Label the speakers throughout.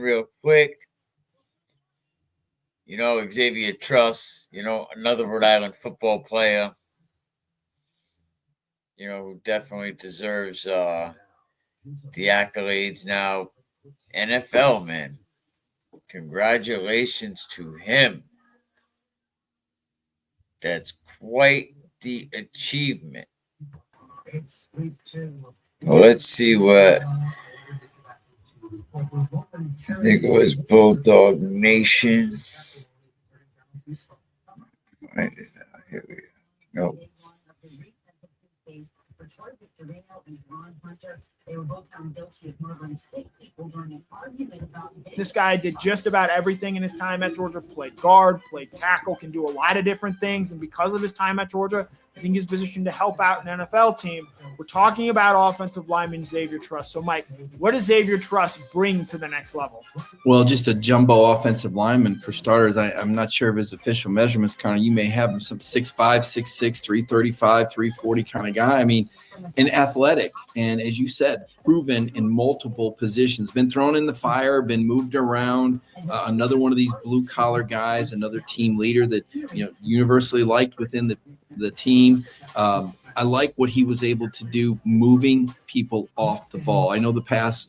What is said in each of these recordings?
Speaker 1: real quick. Xavier Truss, another Rhode Island football player, who definitely deserves the accolades now. NFL, man. Congratulations to him. That's quite the achievement. Well, let's see what I think it was Bulldog Nation. Right, here we go. Nope.
Speaker 2: This guy did just about everything in his time at Georgia. Played guard, played tackle, can do a lot of different things. And because of his time at Georgia, I think he's positioned to help out an NFL team. We're talking about offensive lineman Xavier Truss. So, Mike, what does Xavier Truss bring to the next level?
Speaker 3: Well, just a jumbo offensive lineman for starters. I'm not sure of his official measurements, Connor. You may have him some 6'5", 6'6", 335, 340 kind of guy. I mean, and athletic. And as you said, proven in multiple positions. Been thrown in the fire, been moved around. Another one of these blue-collar guys, another team leader that, universally liked within the team. I like what he was able to do moving people off the ball. I know the pass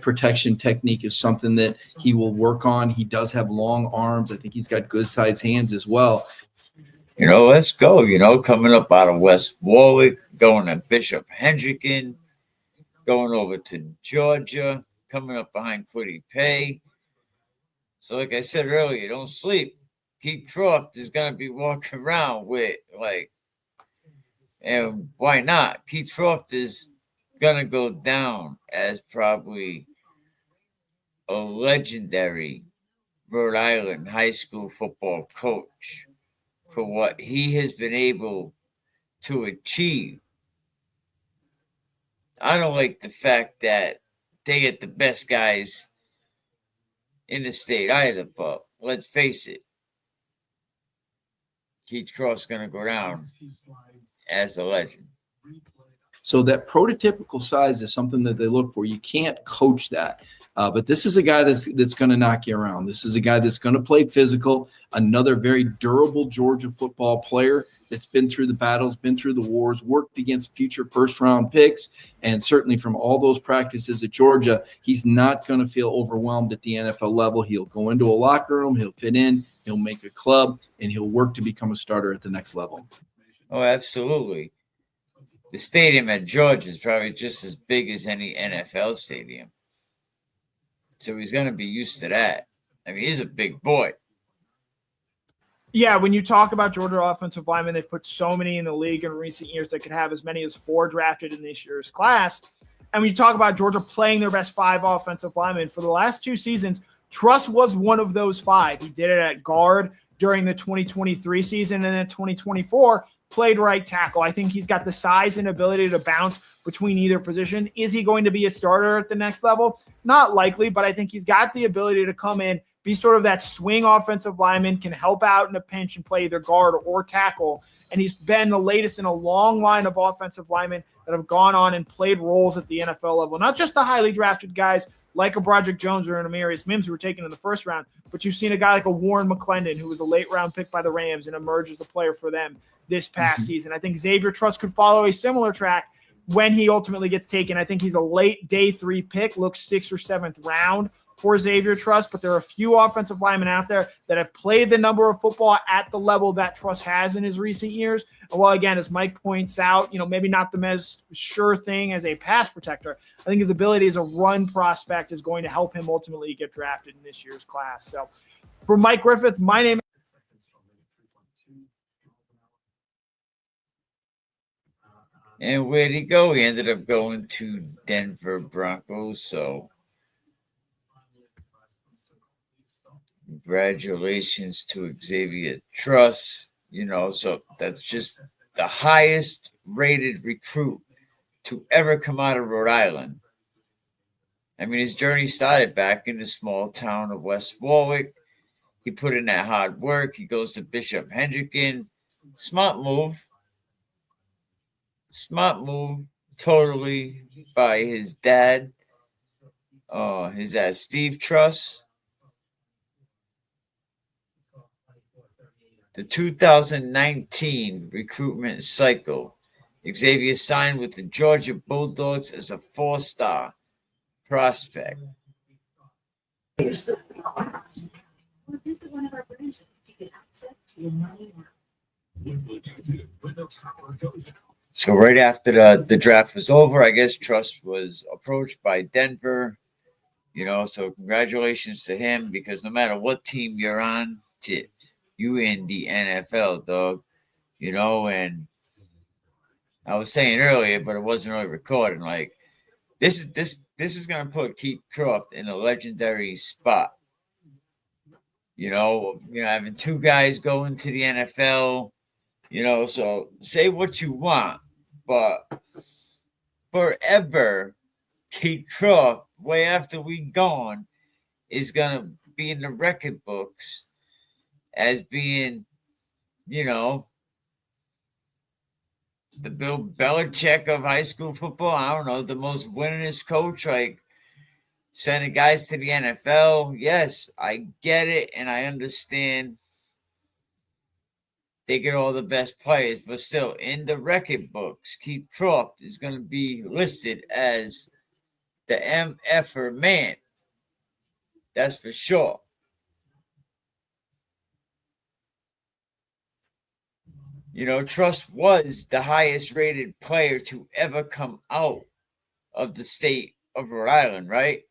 Speaker 3: protection technique is something that he will work on. He does have long arms. I think he's got good sized hands as well.
Speaker 1: Let's go. Coming up out of West Warwick, going to Bishop Hendricken, going over to Georgia, coming up behind Quiddy Pay. So like I said earlier, don't sleep. Keith Croft is going to be walking around with, and why not? Keith Croft is going to go down as probably a legendary Rhode Island high school football coach for what he has been able to achieve. I don't like the fact that they get the best guys in the state either, but let's face it, Keith Croft's going to go down as a legend.
Speaker 3: So that prototypical size is something that they look for. You can't coach that. But this is a guy that's going to knock you around. This is a guy that's going to play physical, another very durable Georgia football player that's been through the battles, been through the wars, worked against future first-round picks, and certainly from all those practices at Georgia, he's not going to feel overwhelmed at the NFL level. He'll go into a locker room, he'll fit in, he'll make a club, and he'll work to become a starter at the next level.
Speaker 1: Oh, absolutely. The stadium at Georgia is probably just as big as any NFL stadium. So he's going to be used to that. I mean, he's a big boy.
Speaker 2: Yeah, when you talk about Georgia offensive linemen, they've put so many in the league in recent years that could have as many as 4 drafted in this year's class. And when you talk about Georgia playing their best 5 offensive linemen, for the last 2 seasons, Truss was one of those 5. He did it at guard during the 2023 season, and then 2024 played right tackle. I think he's got the size and ability to bounce between either position. Is he going to be a starter at the next level? Not likely, but I think he's got the ability to come in, be sort of that swing offensive lineman, can help out in a pinch and play either guard or tackle. And he's been the latest in a long line of offensive linemen that have gone on and played roles at the NFL level. Not just the highly drafted guys like a Broderick Jones or an Amarius Mims who were taken in the first round, but you've seen a guy like a Warren McClendon who was a late round pick by the Rams and emerged as a player for them this past season. I think Xavier Truss could follow a similar track when he ultimately gets taken. I think he's a late day 3 pick, looks 6th or 7th round for Xavier Truss, but there are a few offensive linemen out there that have played the number of football at the level that Truss has in his recent years. And while, again, as Mike points out, maybe not the most sure thing as a pass protector, I think his ability as a run prospect is going to help him ultimately get drafted in this year's class. So for Mike Griffith, my name is
Speaker 1: And where'd he go? He ended up going to Denver Broncos. So congratulations to Xavier Truss. So that's just the highest rated recruit to ever come out of Rhode Island. I mean, his journey started back in the small town of West Warwick. He put in that hard work. He goes to Bishop Hendricken. Smart move. Totally by his dad. Is that Steve Truss? The 2019 recruitment cycle. Xavier signed with the Georgia Bulldogs as a 4-star prospect.
Speaker 4: Visit one of our branches to get access to your money now.
Speaker 1: So right after the draft was over, I guess Truss was approached by Denver. So congratulations to him, because no matter what team you're on, you in the NFL, dog. And I was saying earlier, but it wasn't really recording. Like this is gonna put Keith Croft in a legendary spot. Having two guys going to the NFL. So say what you want, but forever, Keith Croft, way after we gone, is gonna be in the record books as being, the Bill Belichick of high school football. I don't know, the most winningest coach, like sending guys to the NFL. Yes, I get it, and I understand they get all the best players, but still, in the record books, Keith Croft is going to be listed as the MFer man. That's for sure. Truss was the highest rated player to ever come out of the state of Rhode Island, right?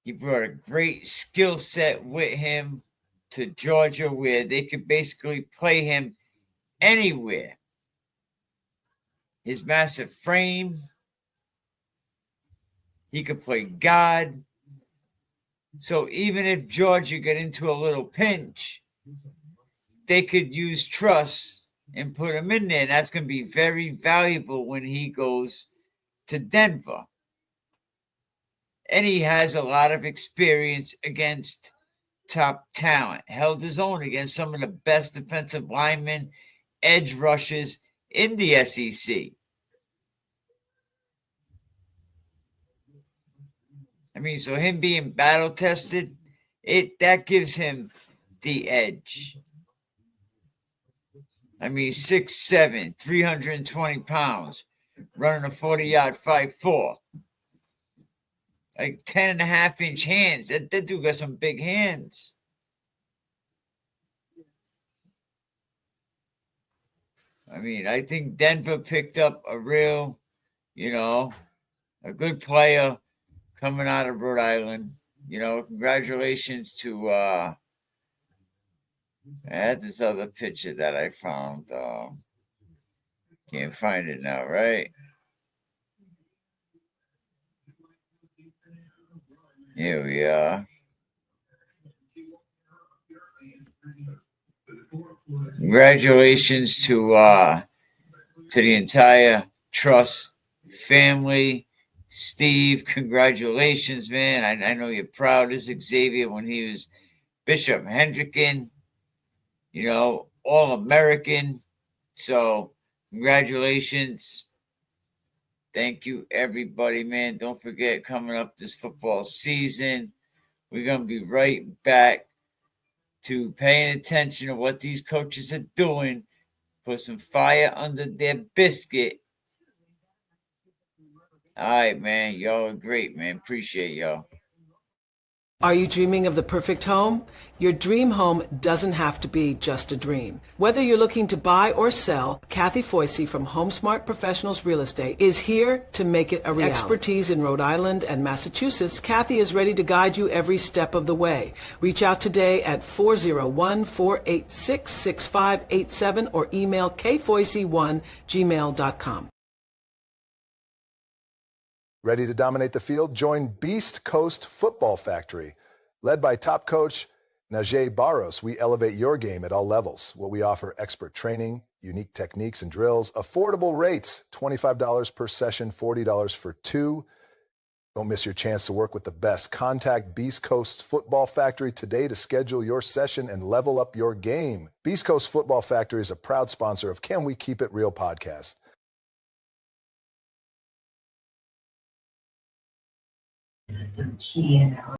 Speaker 1: He brought a great skill set with him to Georgia, where they could basically play him anywhere. His massive frame, he could play guard. So even if Georgia got into a little pinch, they could use Truss and put him in there. And that's going to be very valuable when he goes to Denver. And he has a lot of experience against top talent. Held his own against some of the best defensive linemen, edge rushers in the SEC. So him being battle tested, that gives him the edge. 6'7", 320 pounds, running a 40-yard 5.4. Like 10.5-inch hands. That dude got some big hands. I think Denver picked up a real, a good player coming out of Rhode Island. Congratulations to that's this other picture that I found. Can't find it now, right? Here we are. Congratulations to the entire Truss family. Steve, congratulations, man. I know you're proud as Xavier when he was Bishop Hendricken, All-American. So congratulations. Thank you, everybody, man. Don't forget, coming up this football season, we're going to be right back to paying attention to what these coaches are doing. Put some fire under their biscuit. All right, man. Y'all are great, man. Appreciate y'all.
Speaker 5: Are you dreaming of the perfect home? Your dream home doesn't have to be just a dream. Whether you're looking to buy or sell, Kathy Foisey from HomeSmart Professionals Real Estate is here to make it a reality. Expertise in Rhode Island and Massachusetts, Kathy is ready to guide you every step of the way. Reach out today at 401-486-6587 or email kfoisey1@gmail.com.
Speaker 6: Ready to dominate the field? Join Beast Coast Football Factory. Led by top coach Najee Barros, we elevate your game at all levels. What we offer: expert training, unique techniques and drills, affordable rates, $25 per session, $40 for two. Don't miss your chance to work with the best. Contact Beast Coast Football Factory today to schedule your session and level up your game. Beast Coast Football Factory is a proud sponsor of Can We Keep It Real podcast.
Speaker 4: She and